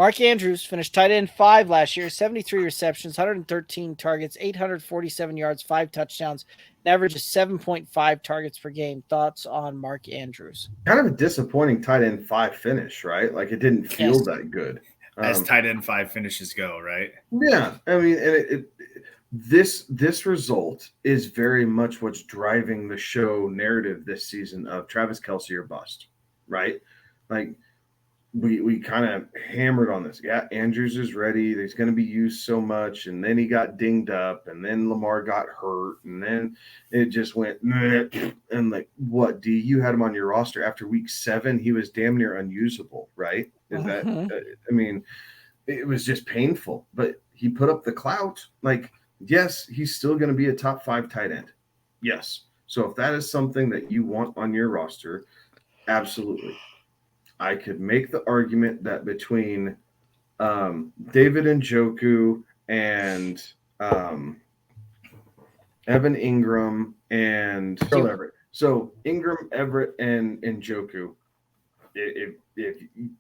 Mark Andrews finished tight end 5 last year, 73 receptions, 113 targets, 847 yards, 5 touchdowns, an average of 7.5 targets per game. Thoughts on Mark Andrews? Kind of a disappointing tight end 5 finish, right? Like it didn't feel Yes. that good. As tight end 5 finishes go, right? Yeah, I mean, and this result is very much what's driving the show narrative this season of Travis Kelce or bust, right? Like we kind of hammered on this. Yeah, Andrews is ready. He's going to be used so much, and then he got dinged up, and then Lamar got hurt, and then it just went. Meh. And like, what? Do you had him on your roster after week 7? He was damn near unusable, right? Is that? I mean, it was just painful. But he put up the clout. Like, yes, he's still going to be a top 5 tight end. Yes. So if that is something that you want on your roster, absolutely. I could make the argument that between David Njoku and Evan Ingram and Gerald Everett. So Ingram, Everett, and Njoku, if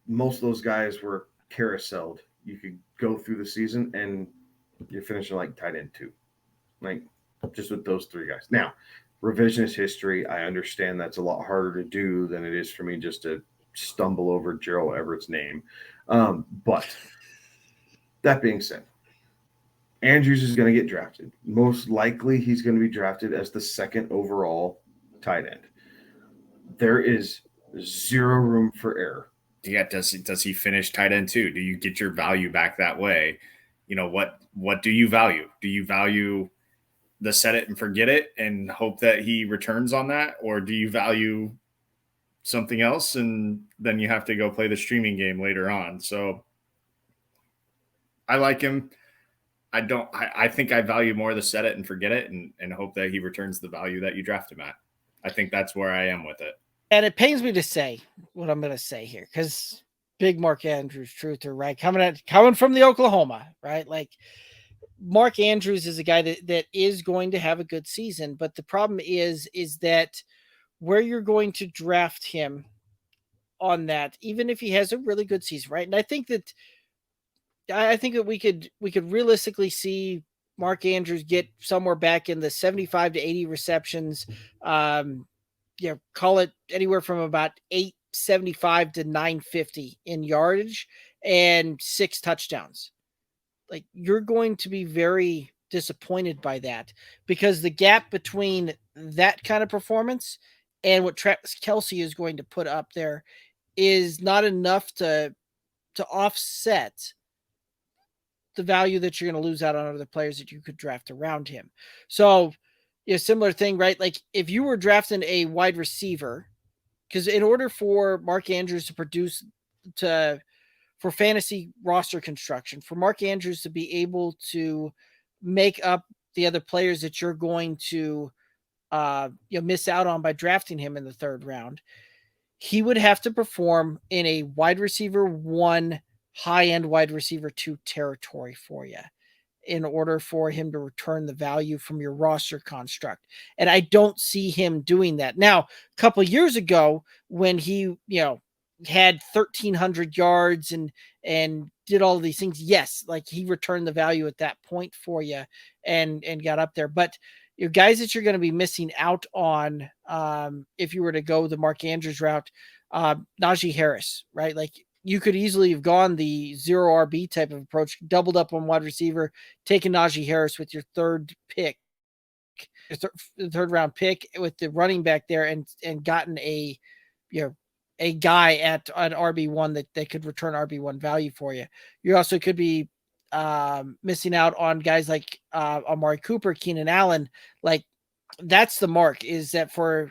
most of those guys were carouseled, you could go through the season and you're finishing like tight end 2. Like just with those 3 guys. Now, revisionist history, I understand that's a lot harder to do than it is for me just to stumble over Gerald Everett's name. But that being said, Andrews is going to get drafted. Most likely he's going to be drafted as the 2nd overall tight end. There is zero room for error. Yeah, does he finish tight end 2? Do you get your value back that way? You know, what do you value? Do you value the set it and forget it and hope that he returns on that? Or do you value something else and then you have to go play the streaming game later on? So I like him. I think I value more the set it and forget it and hope that he returns the value that you draft him at. I think that's where I am with it. And it pains me to say what I'm going to say here because big Mark Andrews truther, right? Coming from the Oklahoma, right? Like Mark Andrews is a guy that is going to have a good season, but the problem is that where you're going to draft him on that, even if he has a really good season, right? And I think that we could realistically see Mark Andrews get somewhere back in the 75 to 80 receptions. Call it anywhere from about 875 to 950 in yardage and 6 touchdowns. Like you're going to be very disappointed by that because the gap between that kind of performance and what Travis Kelce is going to put up there is not enough to offset the value that you're going to lose out on other players that you could draft around him. So, similar thing, right? Like if you were drafting a wide receiver, because in order for Mark Andrews to produce for fantasy roster construction, for Mark Andrews to be able to make up the other players that you're going to miss out on by drafting him in the 3rd round, he would have to perform in a wide receiver 1, high-end wide receiver 2 territory for you in order for him to return the value from your roster construct. And I don't see him doing that. Now, a couple of years ago when he, had 1,300 yards and did all of these things, yes, like he returned the value at that point for you and got up there. But your guys that you're going to be missing out on if you were to go the Mark Andrews route, Najee Harris, right? Like you could easily have gone the 0 RB type of approach, doubled up on wide receiver, taken Najee Harris with your 3rd pick, third round pick with the running back there and gotten a guy at an RB1 that could return RB1 value for you. You also could be missing out on guys like Amari Cooper, Keenan Allen. Like that's the mark, is that for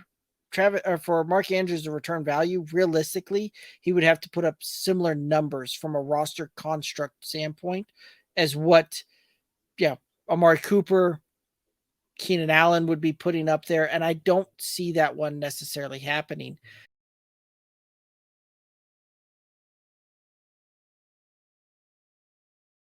Mark Andrews to return value, realistically, he would have to put up similar numbers from a roster construct standpoint as what Amari Cooper, Keenan Allen would be putting up there. And I don't see that one necessarily happening.